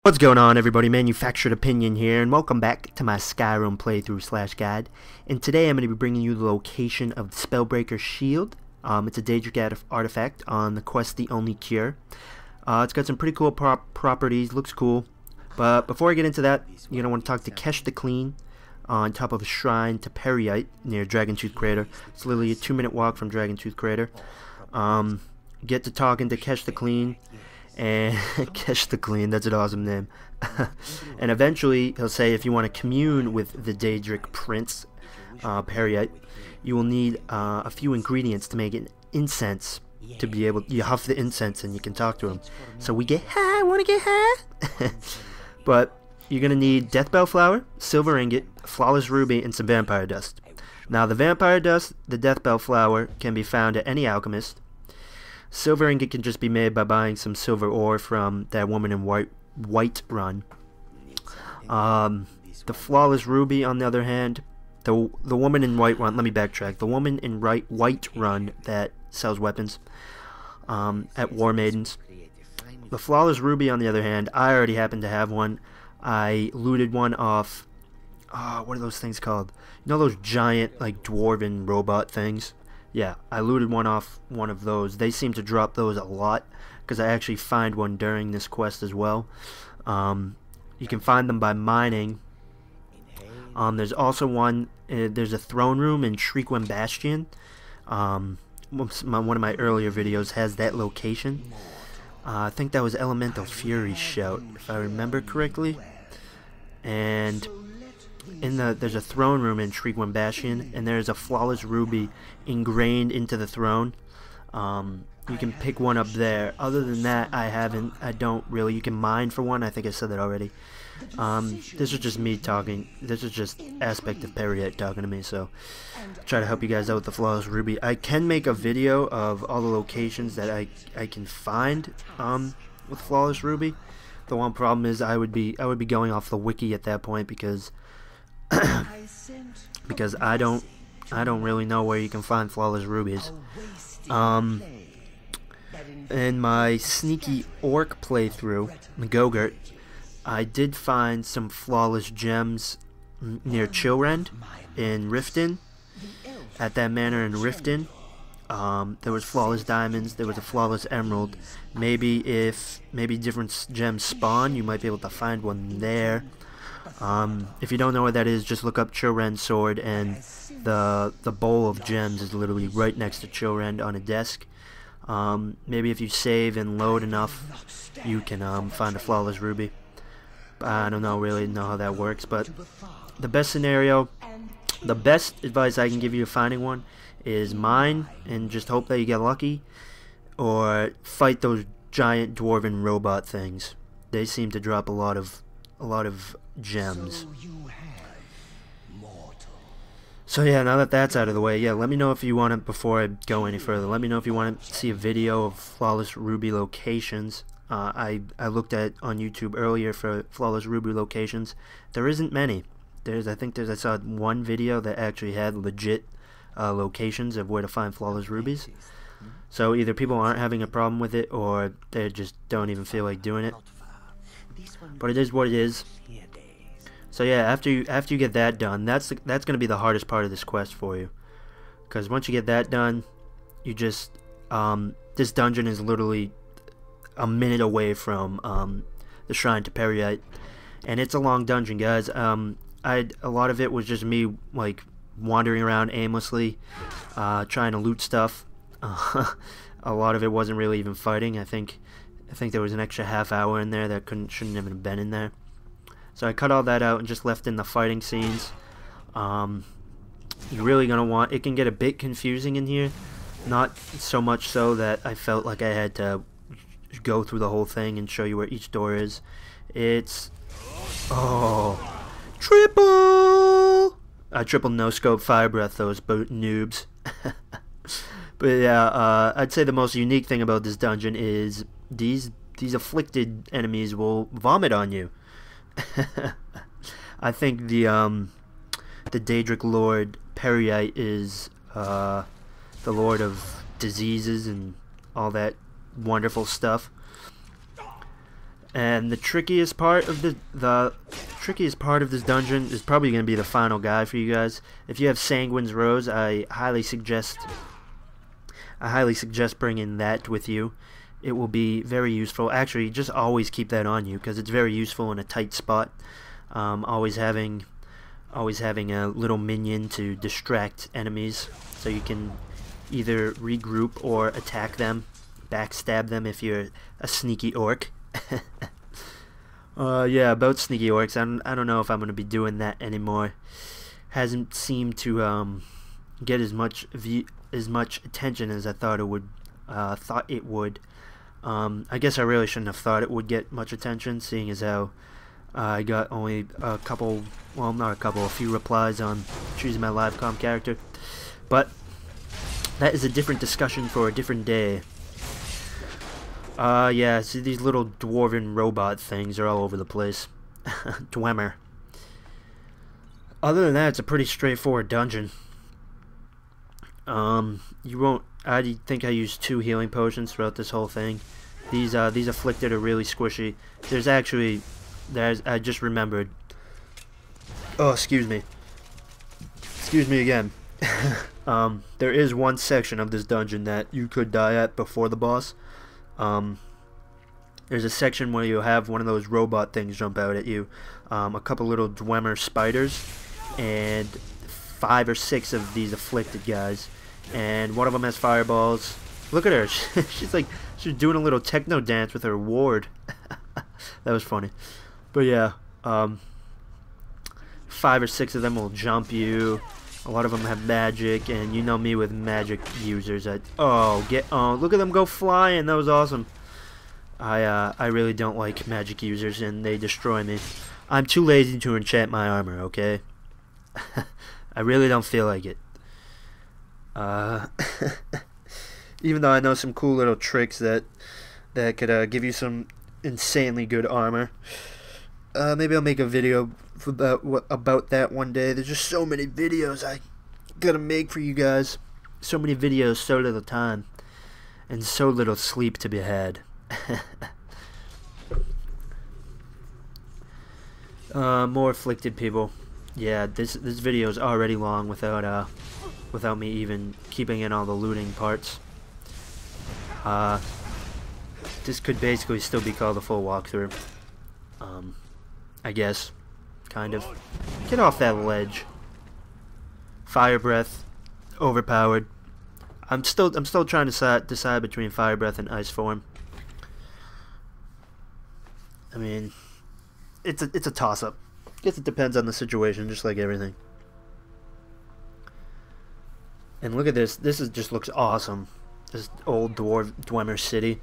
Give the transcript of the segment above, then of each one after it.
What's going on, everybody? Manufactured Opinion here, and welcome back to my Skyrim playthrough / guide. And today I'm going to be bringing you the location of the Spellbreaker shield. It's a Daedric artifact on the quest The Only Cure. It's got some pretty cool properties, looks cool. But before I get into that, you're going to want to talk to Kesh the Clean on top of a shrine to Periite near Dragontooth Crater. It's literally a 2-minute walk from Dragontooth Crater. Get to talking to Kesh the Clean. And Kesh the Clean, that's an awesome name. And eventually he'll say if you want to commune with the Daedric prince, Periite, you will need a few ingredients to make an incense. To be able, you huff the incense and you can talk to him. So we get high, wanna get high? But you're gonna need deathbell flower, silver ingot, flawless ruby, and some vampire dust. Now the vampire dust, the deathbell flower, can be found at any alchemist. Silver ingot can just be made by buying some silver ore from that woman in white run. The flawless ruby, on the other hand, the woman in white run. Let me backtrack. The woman in white run that sells weapons at War Maidens. The flawless ruby, on the other hand, I already happen to have one. I looted one off. What are those things called? You know those giant like dwarven robot things? Yeah, I looted one off one of those. They seem to drop those a lot because I actually find one during this quest as well. You can find them by mining. There's also one. There's a throne room in Shriekwin Bastion. One of my earlier videos has that location. I think that was Elemental Fury's shout, if I remember correctly. And there's a throne room in Shriekwin Bastion, and there's a flawless ruby ingrained into the throne. You can pick one up there. Other than that, I don't really. You can mine for one. I think I said that already. This is just me talking. This is just aspect of Periite talking to me, so try to help you guys out with the flawless ruby. I can make a video of all the locations that I can find with flawless ruby. The one problem is I would be going off the wiki at that point because I don't really know where you can find flawless rubies. In my sneaky orc playthrough, Gogurt, I did find some flawless gems near Chillrend in Riften. At that manor in Riften, there was flawless diamonds. There was a flawless emerald. Maybe different gems spawn, you might be able to find one there. If you don't know what that is, just look up Chillrend sword, and the bowl of gems is literally right next to Chillrend on a desk. Maybe if you save and load enough, you can find a flawless ruby. I don't really know how that works, but the best scenario, the best advice I can give you to finding one is mine and just hope that you get lucky, or fight those giant dwarven robot things. They seem to drop a lot of gems. So yeah, now that that's out of the way, yeah, let me know if you want to, before I go any further, let me know if you want to see a video of flawless ruby locations. I looked at on YouTube earlier for flawless ruby locations. There isn't many. I saw one video that actually had legit locations of where to find flawless rubies. So either people aren't having a problem with it, or they just don't even feel like doing it. But it is what it is. So yeah, after you get that done, that's gonna be the hardest part of this quest for you. Because once you get that done, you just this dungeon is literally a minute away from the shrine to Periite, and it's a long dungeon, guys. A lot of it was just me like wandering around aimlessly, trying to loot stuff. A lot of it wasn't really even fighting. I think there was an extra half hour in there that shouldn't have been in there. So I cut all that out and just left in the fighting scenes. You're really gonna want. It can get a bit confusing in here, not so much so that I felt like I had to go through the whole thing and show you where each door is. It's triple. I triple no scope fire breath those noobs. But yeah, I'd say the most unique thing about this dungeon is these afflicted enemies will vomit on you. I think the Daedric Lord Periite is the Lord of diseases and all that wonderful stuff. And the trickiest part of the trickiest part of this dungeon is probably going to be the final guy for you guys. If you have Sanguine's Rose, I highly suggest bringing that with you. It will be very useful. Actually, just always keep that on you because it's very useful in a tight spot. Always having a little minion to distract enemies, so you can either regroup or attack them, backstab them if you're a sneaky orc. Yeah, about sneaky orcs, I don't know if I'm gonna be doing that anymore. Hasn't seemed to get as much attention as I thought it would. I guess I really shouldn't have thought it would get much attention, seeing as how I got only a couple, well, not a couple, a few replies on choosing my live comm character. But that is a different discussion for a different day. Yeah, see, these little dwarven robot things are all over the place. Dwemer. Other than that, it's a pretty straightforward dungeon. You won't. I think I used 2 healing potions throughout this whole thing. These afflicted are really squishy. I just remembered. Oh, excuse me. Excuse me again. There is one section of this dungeon that you could die at before the boss. There's a section where you have one of those robot things jump out at you. A couple little Dwemer spiders, and 5 or 6 of these afflicted guys. And one of them has fireballs. Look at her. She's doing a little techno dance with her ward. That was funny. But yeah, 5 or 6 of them will jump you. A lot of them have magic, and you know me with magic users. Oh, look at them go flying. That was awesome. I really don't like magic users, and they destroy me. I'm too lazy to enchant my armor, okay? I really don't feel like it. Even though I know some cool little tricks that could give you some insanely good armor. Maybe I'll make a video about that one day. There's just so many videos I gotta make for you guys. So many videos, so little time, and so little sleep to be had. More afflicted people. Yeah, this video is already long without me even keeping in all the looting parts. This could basically still be called a full walkthrough. I guess, kind of. Get off that ledge. Fire breath, overpowered. I'm still trying to decide between fire breath and ice form. I mean, it's a toss up. Guess it depends on the situation, just like everything. And look at this. Just looks awesome. This old Dwemer city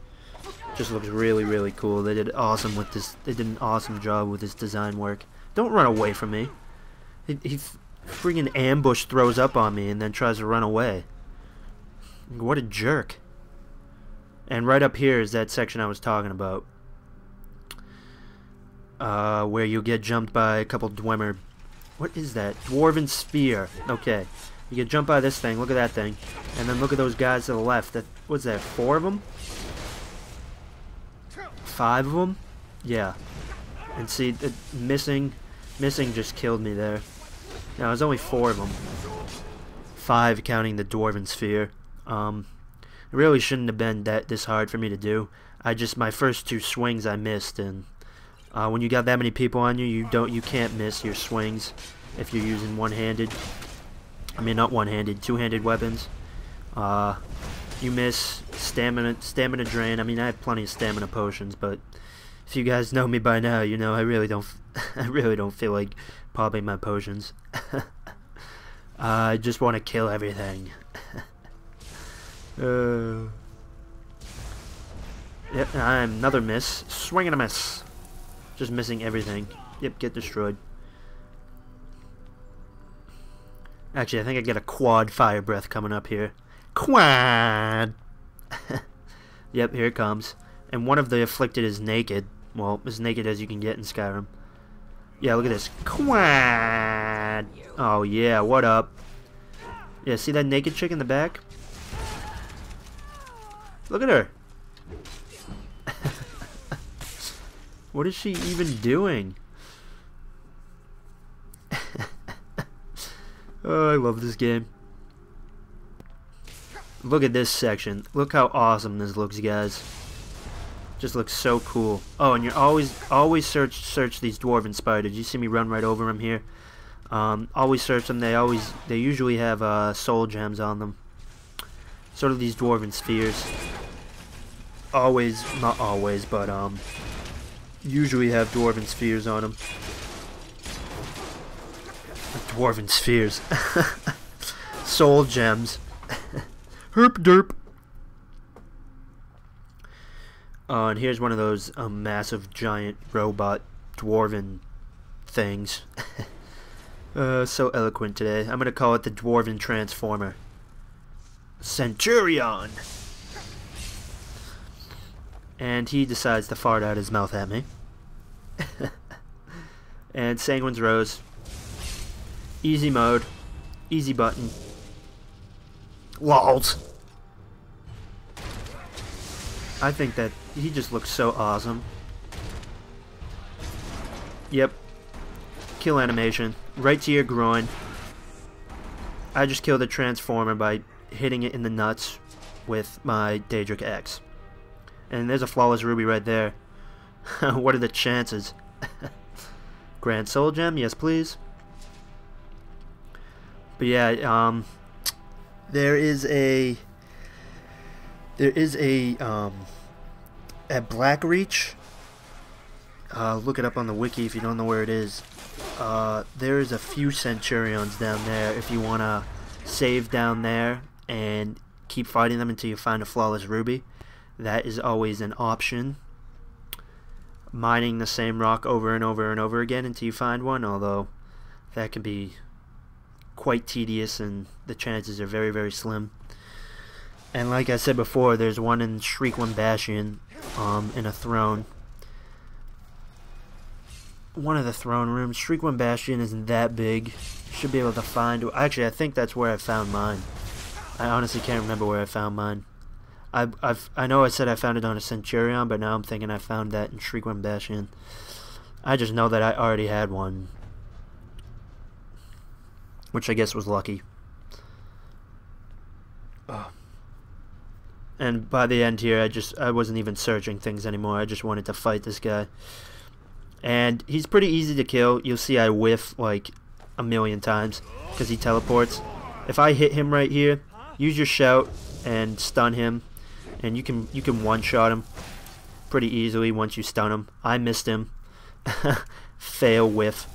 just looks really, really cool. They did awesome with this. They did an awesome job with this design work. Don't run away from me. He freaking ambush throws up on me and then tries to run away. What a jerk. And right up here is that section I was talking about. Where you get jumped by a couple Dwemer. What is that? Dwarven Sphere. Okay. You get jumped by this thing. Look at that thing. And then look at those guys to the left. What's that? 4 of them? 5 of them? Yeah. And see, missing just killed me there. Now, there's only 4 of them. 5 counting the Dwarven Sphere. It really shouldn't have been this hard for me to do. My first 2 swings I missed, and when you got that many people on you, you can't miss your swings if you're using one-handed. I mean, not one-handed, 2-handed weapons. You miss stamina drain. I mean, I have plenty of stamina potions, but if you guys know me by now, you know I really don't feel like popping my potions. I just want to kill everything. Yep, another miss. Swing and a miss. Just missing everything. Yep, get destroyed. Actually, I think I get a quad fire breath coming up here. Quad! Yep, here it comes. And one of the afflicted is naked. Well, as naked as you can get in Skyrim. Yeah, look at this. Quad! Oh, yeah, what up? Yeah, see that naked chick in the back? Look at her. What is she even doing? Oh, I love this game. Look at this section. Look how awesome this looks, guys. Just looks so cool. Oh, and you're always search these dwarven spiders. You see me run right over them here. Always search them. They usually have soul gems on them. Sort of these dwarven spheres. Always, not always, but usually have dwarven spheres on them. Dwarven spheres. Soul gems. Herp derp. And here's one of those massive giant robot dwarven things. So eloquent today. I'm gonna call it the Dwarven Transformer. Centurion! And he decides to fart out his mouth at me. And Sanguine's Rose. Easy mode. Easy button. LOLs! I think that he just looks so awesome. Yep. Kill animation. Right to your groin. I just killed a Transformer by hitting it in the nuts with my Daedric X. And there's a flawless ruby right there. What are the chances? Grand Soul Gem, yes please. But yeah, there is a at Blackreach. Look it up on the wiki if you don't know where it is. There's a few Centurions down there if you want to save down there and keep fighting them until you find a flawless ruby. That is always an option. Mining the same rock over and over and over again until you find one, although that can be quite tedious and the chances are very, very slim. And like I said before, there's one in Shriekwin Bastion in a throne. One of the throne rooms. Shriekwin Bastion isn't that big. Should be able to find... Actually, I think that's where I found mine. I honestly can't remember where I found mine. I know I said I found it on a Centurion, but now I'm thinking I found that in Shriekwin Bastion. I just know that I already had one, which I guess was lucky. And by the end here, I wasn't even searching things anymore. I just wanted to fight this guy. And he's pretty easy to kill. You'll see I whiff like a million times because he teleports. If I hit him right here, use your shout and stun him, and you can one-shot him pretty easily once you stun him. I missed him. Fail whiff.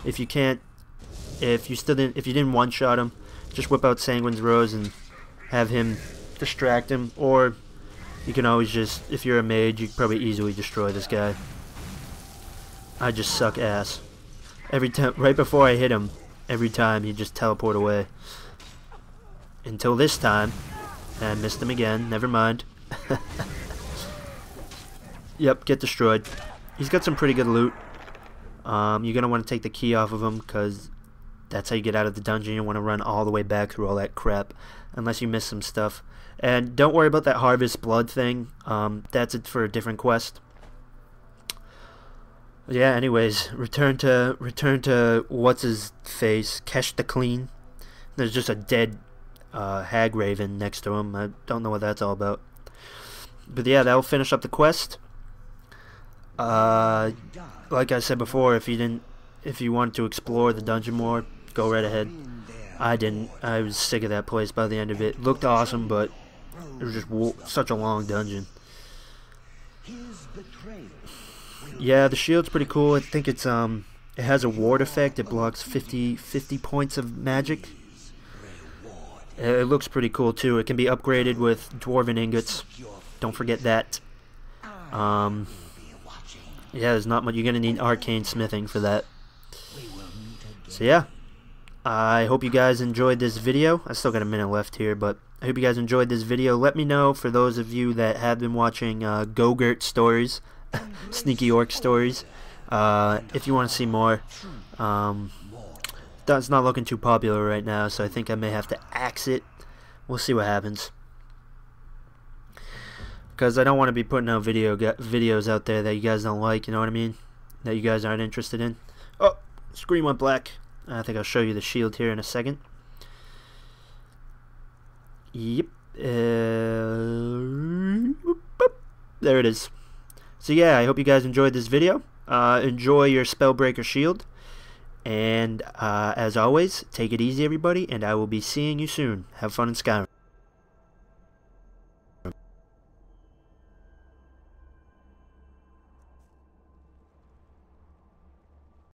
If you didn't one-shot him, just whip out Sanguine's Rose and have him distract him, or you can always just, if you're a mage, you can probably easily destroy this guy. I just suck ass. Every time, right before I hit him, every time he'd just teleport away. Until this time, and I missed him again, never mind. Yep, get destroyed. He's got some pretty good loot. You're going to want to take the key off of him, because that's how you get out of the dungeon. You want to run all the way back through all that crap, unless you miss some stuff. And don't worry about that Harvest Blood thing. That's it for a different quest. Yeah, anyways, return to what's his face, Kesh the Clean. There's just a dead hag raven next to him. I don't know what that's all about. But yeah, that'll finish up the quest. Like I said before, if you wanted to explore the dungeon more, go right ahead. I didn't. I was sick of that place by the end of it. Looked awesome, but it was just such a long dungeon. Yeah, the shield's pretty cool. I think it's it has a ward effect. It blocks 50 points of magic. It looks pretty cool too. It can be upgraded with dwarven ingots. Don't forget that. Yeah, there's not much. You're gonna need arcane smithing for that. So yeah, I hope you guys enjoyed this video. I still got a minute left here, but I hope you guys enjoyed this video. Let me know, for those of you that have been watching Go-Gurt stories, Sneaky Orc stories, if you want to see more. That's not looking too popular right now, so I think I may have to axe it. We'll see what happens. because I don't want to be putting out videos out there that you guys don't like, you know what I mean? That you guys aren't interested in. Oh, screen went black. I think I'll show you the shield here in a second. Yep. There it is. So yeah, I hope you guys enjoyed this video. Enjoy your Spellbreaker shield. And as always, take it easy everybody, and I will be seeing you soon. Have fun in Skyrim.